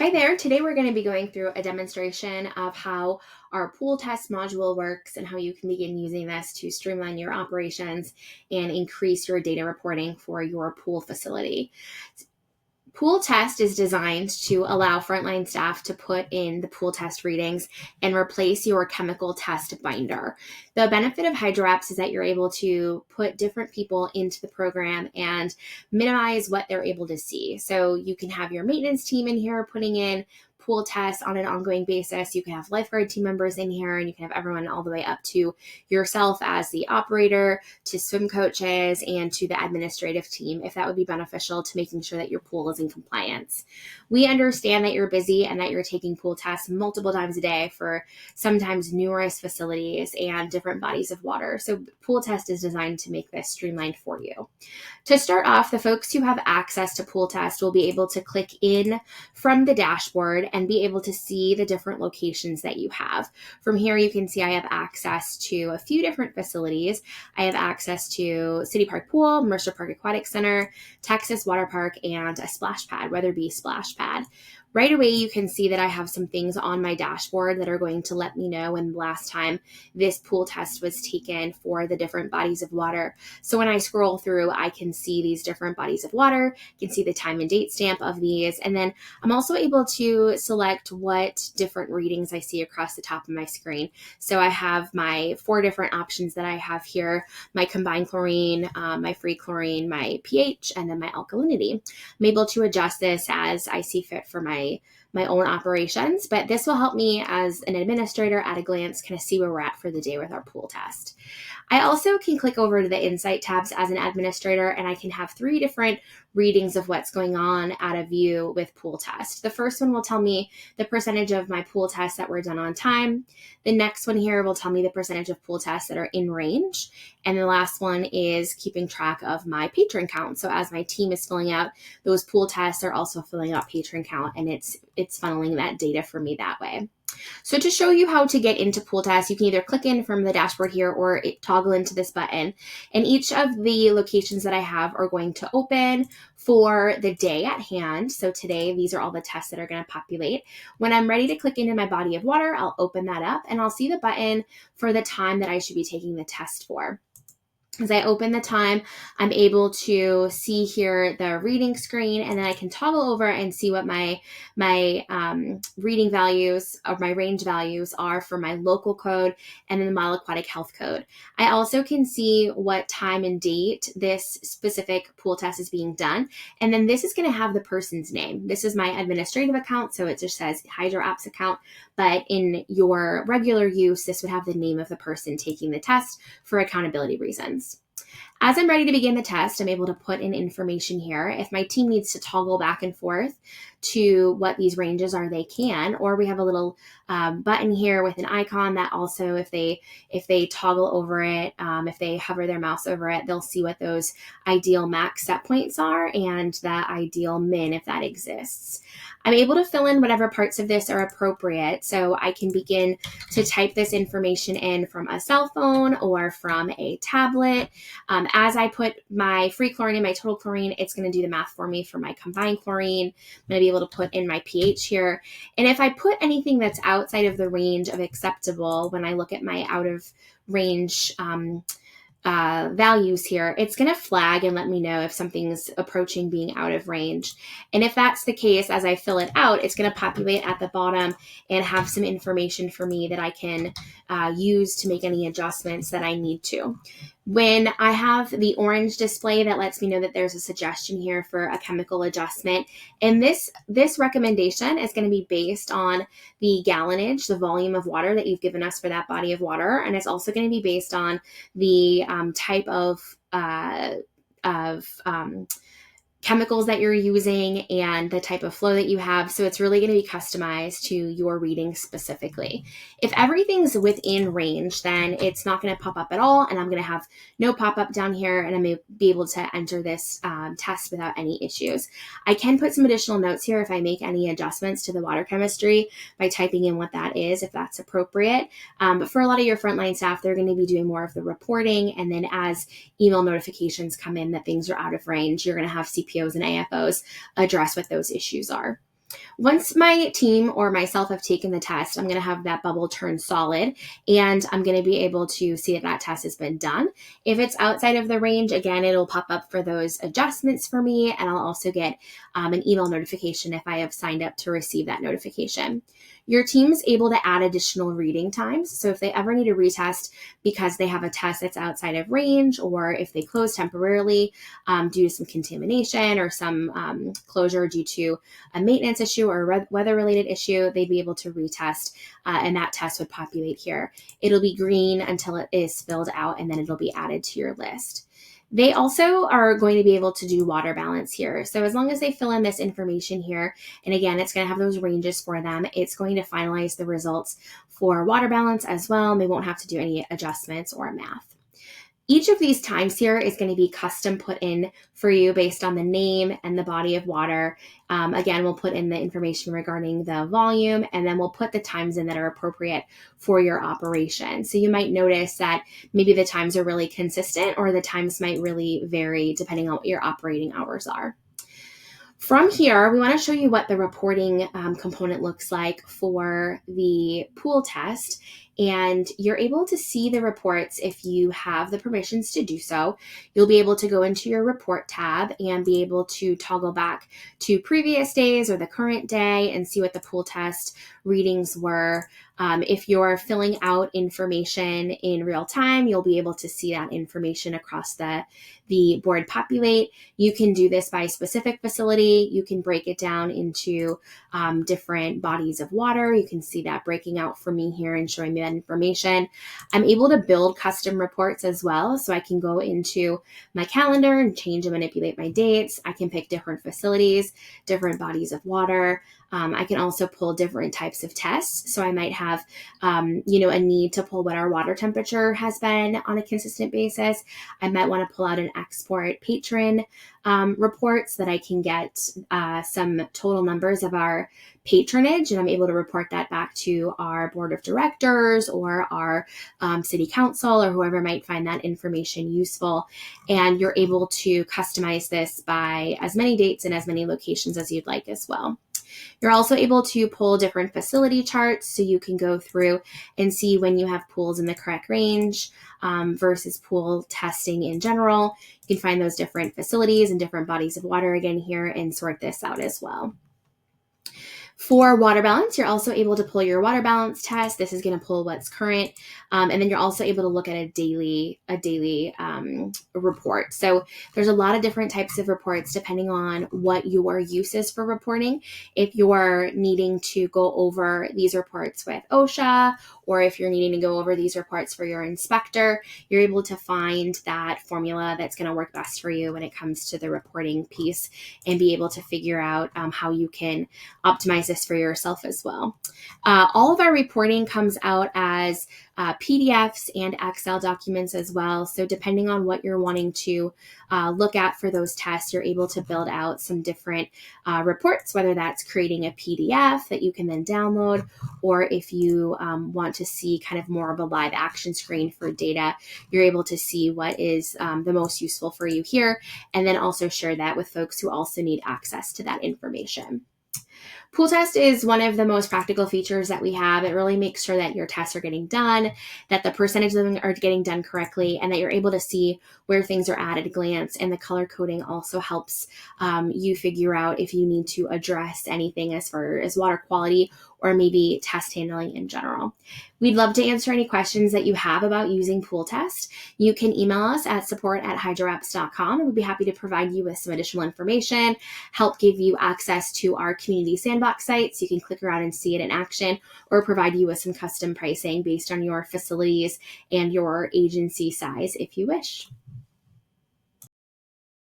Hi there. Today we're going to be going through a demonstration of how our pool test module works and how you can begin using this to streamline your operations and increase your data reporting for your pool facility. Pool test is designed to allow frontline staff to put in the pool test readings and replace your chemical test binder. The benefit of HydroApps is that you're able to put different people into the program and minimize what they're able to see. So you can have your maintenance team in here putting in pool tests on an ongoing basis. You can have lifeguard team members in here, and you can have everyone all the way up to yourself as the operator, to swim coaches, and to the administrative team, if that would be beneficial to making sure that your pool is in compliance. We understand that you're busy and that you're taking pool tests multiple times a day for sometimes numerous facilities and different bodies of water. So pool test is designed to make this streamlined for you. To start off, the folks who have access to pool test will be able to click in from the dashboard and be able to see the different locations that you have. From here, you can see I have access to a few different facilities. I have access to City Park Pool, Mercer Park Aquatics Center, Texas Water Park, and a splash pad, Weatherby splash pad. Right away, you can see that I have some things on my dashboard that are going to let me know when the last time this pool test was taken for the different bodies of water. So when I scroll through, I can see these different bodies of water, you can see the time and date stamp of these, and then I'm also able to select what different readings I see across the top of my screen. So I have my 4 different options that I have here: my combined chlorine, my free chlorine, my pH, and then my alkalinity. I'm able to adjust this as I see fit for my own operations, but this will help me as an administrator at a glance kind of see where we're at for the day with our pool test. I also can click over to the Insight tabs as an administrator, and I can have 3 different readings of what's going on at a view with pool test. The first one will tell me the percentage of my pool tests that were done on time. The next one here will tell me the percentage of pool tests that are in range. And the last one is keeping track of my patron count. So as my team is filling out those pool tests, they're also filling out patron count, and it's funneling that data for me that way. So to show you how to get into pool test, you can either click in from the dashboard here or toggle into this button. And each of the locations that I have are going to open for the day at hand. So today, these are all the tests that are going to populate. When I'm ready to click into my body of water, I'll open that up and I'll see the button for the time that I should be taking the test for. As I open the time, I'm able to see here the reading screen, and then I can toggle over and see what my reading values or my range values are for my local code and then the Model Aquatic Health Code. I also can see what time and date this specific pool test is being done, and then this is going to have the person's name. This is my administrative account, so it just says HydroApps account, but in your regular use, this would have the name of the person taking the test for accountability reasons. As I'm ready to begin the test, I'm able to put in information here. If my team needs to toggle back and forth to what these ranges are, they can, or we have a little button here with an icon that also, if they toggle over it, if they hover their mouse over it, they'll see what those ideal max set points are and the ideal min if that exists. I'm able to fill in whatever parts of this are appropriate, so I can begin to type this information in from a cell phone or from a tablet. As I put my free chlorine and my total chlorine, it's going to do the math for me for my combined chlorine. I'm going to be able to put in my pH here. And if I put anything that's outside of the range of acceptable, when I look at my out of range values here, it's going to flag and let me know if something's approaching being out of range. And if that's the case, as I fill it out, it's going to populate at the bottom and have some information for me that I can use to make any adjustments that I need to. When I have the orange display, that lets me know that there's a suggestion here for a chemical adjustment. And this recommendation is going to be based on the gallonage, the volume of water that you've given us for that body of water. And it's also going to be based on the type of chemicals that you're using and the type of flow that you have. So it's really going to be customized to your reading specifically. If everything's within range, then it's not going to pop up at all, and I'm going to have no pop-up down here, and I'm going to be able to enter this test without any issues. I can put some additional notes here if I make any adjustments to the water chemistry by typing in what that is, if that's appropriate. But for a lot of your frontline staff, they're going to be doing more of the reporting, and then as email notifications come in that things are out of range, you're going to have CPOs and AFOs address what those issues are. Once my team or myself have taken the test, I'm going to have that bubble turn solid, and I'm going to be able to see that that test has been done. If it's outside of the range, again, it'll pop up for those adjustments for me, and I'll also get an email notification if I have signed up to receive that notification. Your team's able to add additional reading times. So if they ever need to retest because they have a test that's outside of range, or if they close temporarily due to some contamination or some closure due to a maintenance issue or a weather-related issue, they'd be able to retest, and that test would populate here. It'll be green until it is filled out, and then it'll be added to your list. They also are going to be able to do water balance here. So as long as they fill in this information here, and again, it's going to have those ranges for them, it's going to finalize the results for water balance as well, and they won't have to do any adjustments or math. Each of these times here is going to be custom put in for you based on the name and the body of water. Again, we'll put in the information regarding the volume, and then we'll put the times in that are appropriate for your operation. So you might notice that maybe the times are really consistent, or the times might really vary depending on what your operating hours are. From here, we want to show you what the reporting component looks like for the pool test. And you're able to see the reports if you have the permissions to do so. You'll be able to go into your report tab and be able to toggle back to previous days or the current day and see what the pool test readings were. If you're filling out information in real time, you'll be able to see that information across the board populate. You can do this by specific facility. You can break it down into different bodies of water. You can see that breaking out for me here and showing me that information. I'm able to build custom reports as well. So I can go into my calendar and change and manipulate my dates. I can pick different facilities, different bodies of water. I can also pull different types of tests. So I might have, a need to pull what our water temperature has been on a consistent basis. I might want to pull out an export patron report so that I can get some total numbers of our patronage, and I'm able to report that back to our board of directors or our city council or whoever might find that information useful. And you're able to customize this by as many dates and as many locations as you'd like as well. You're also able to pull different facility charts, so you can go through and see when you have pools in the correct range versus pool testing in general. You can find those different facilities and different bodies of water again here and sort this out as well. For water balance, you're also able to pull your water balance test. This is going to pull what's current. And then you're also able to look at a daily report. So there's a lot of different types of reports depending on what your use is for reporting. If you're needing to go over these reports with OSHA, or if you're needing to go over these reports for your inspector, you're able to find that formula that's going to work best for you when it comes to the reporting piece and be able to figure out how you can optimize this for yourself as well. All of our reporting comes out as PDFs and Excel documents as well. So depending on what you're wanting to look at for those tests, you're able to build out some different reports, whether that's creating a PDF that you can then download, or if you want to see kind of more of a live action screen for data, you're able to see what is the most useful for you here, and then also share that with folks who also need access to that information. Pool test is one of the most practical features that we have. It really makes sure that your tests are getting done, that the percentage of them are getting done correctly, and that you're able to see where things are at a glance. And the color coding also helps you figure out if you need to address anything as far as water quality or maybe test handling in general. We'd love to answer any questions that you have about using Pool Test. You can email us at support@hydroapps.com, and we'd be happy to provide you with some additional information, help give you access to our community sandbox site so you can click around and see it in action, or provide you with some custom pricing based on your facilities and your agency size if you wish.